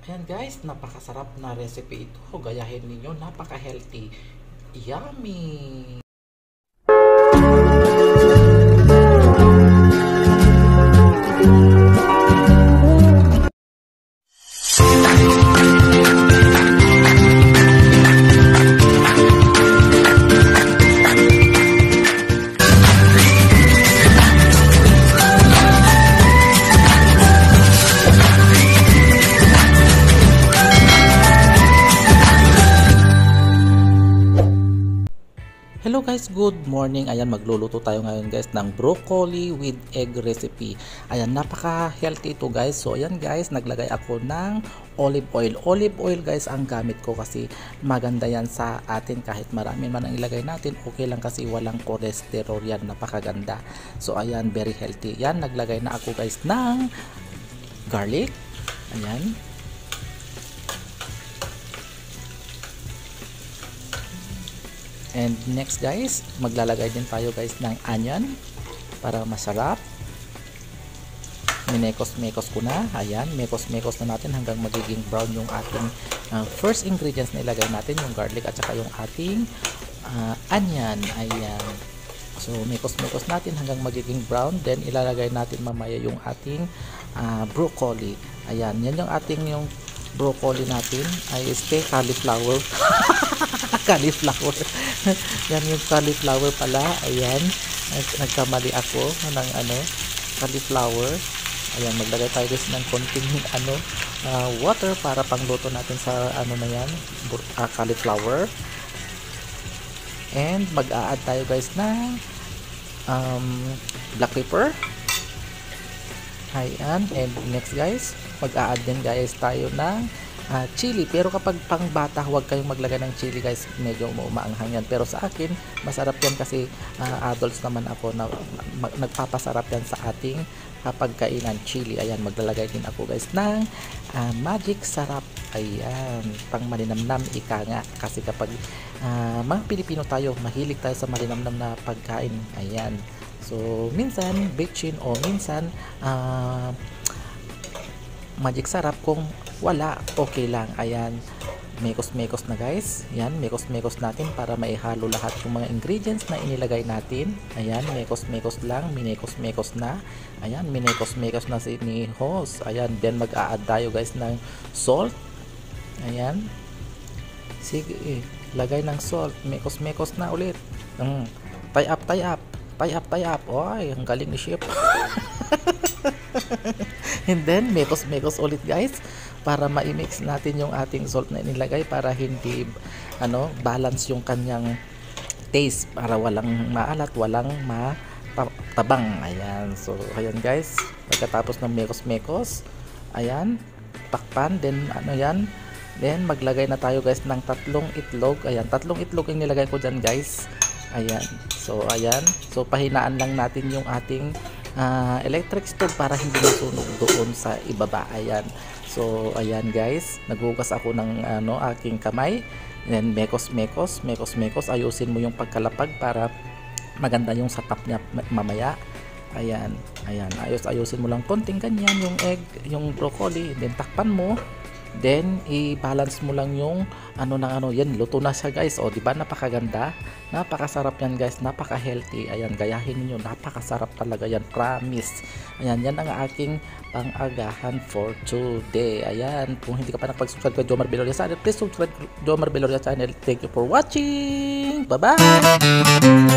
Ayan guys, napakasarap na recipe ito. Gayahin ninyo, napaka-healthy. Yummy! Hello guys, good morning. Ayan, magluluto tayo ngayon guys ng broccoli with egg recipe. Ayan, napaka-healthy ito guys. So ayan guys, naglagay ako ng olive oil. Olive oil guys ang gamit ko kasi maganda yan sa atin kahit marami man ang ilagay natin. Okay lang kasi walang cholesterol yan, napakaganda. So ayan, very healthy. Yan, naglagay na ako guys ng garlic. Ayan. And next guys, maglalagay din tayo guys ng onion para masarap. Minekos-mekos ko na. Ayan, mekos-mekos na natin hanggang magiging brown yung ating first ingredients na ilagay natin, yung garlic at saka yung ating onion. Ayan. So, mekos-mekos natin hanggang magiging brown. Then, ilalagay natin mamaya yung ating broccoli. Ayan, yan yung ating yung broccoli natin. Ay, cauliflower. Cauliflower. Yan yung cauliflower pala. Ayan. Nagkamali ako ng cauliflower. Ayan, maglagay tayo guys ng konting water para pangluto natin sa na yan, cauliflower. And mag-a-add tayo guys ng black pepper. Ayan. And next guys, mag-a-add din guys tayo ng chili, pero kapag pang bata huwag kayong maglagay ng chili guys, medyo umaanghang yan, pero sa akin masarap yan kasi adults naman ako na nagpapasarap yan sa ating kapag kainan chili. Ayan, maglalagay din ako guys ng magic sarap. Ayan, pang malinamnam ika nga, kasi kapag mga Pilipino tayo, mahilig tayo sa malinamnam na pagkain. Ayan, so minsan bitchin o minsan magic sarap, kung wala, okay lang. Ayan, mekos-mekos na guys. Yan, mekos-mekos natin para maihalo lahat yung mga ingredients na inilagay natin. Ayan, mekos-mekos lang, minekos-mekos na. Ayan, minekos-mekos na ni host. Ayan, then mag-a-add tayo guys ng salt. Ayan, sige, lagay ng salt, mekos-mekos na ulit. Tie up, tie up, tie up, tie up. Oy, ang galing ni chef. And then mekos-mekos ulit guys para ma-mix natin yung ating salt na inilagay para hindi balance yung kanyang taste, para walang maalat, walang matabang. Ayan, so ayan guys, pagkatapos ng mekos-mekos, ayan, takpan, then yan, then maglagay na tayo guys ng 3 itlog. Ayan, 3 itlog yung nilagay ko dyan guys. Ayan, so ayan, so pahinaan lang natin yung ating electric stove para hindi masunog doon sa ibaba. Ayan, so ayan guys, naghugas ako ng aking kamay, then mekos-mekos, mekos-mekos, ayusin mo yung pagkalapag para maganda yung satap niya mamaya. Ayan, ayan, ayusin mo lang konting ganyan yung egg, yung broccoli, then takpan mo, then i-balance mo lang yung yan, luto na siya guys. O diba, napakaganda, napakasarap yan guys, napaka-healthy. Ayan, gayahin niyo, napakasarap talaga yan, promise. Ayan, yan ang aking pang-agahan for today. Ayan, kung hindi ka pa nakapag-subscribe kay Jomar Beloria channel, please subscribe Jomar Beloria channel. Thank you for watching. Bye bye.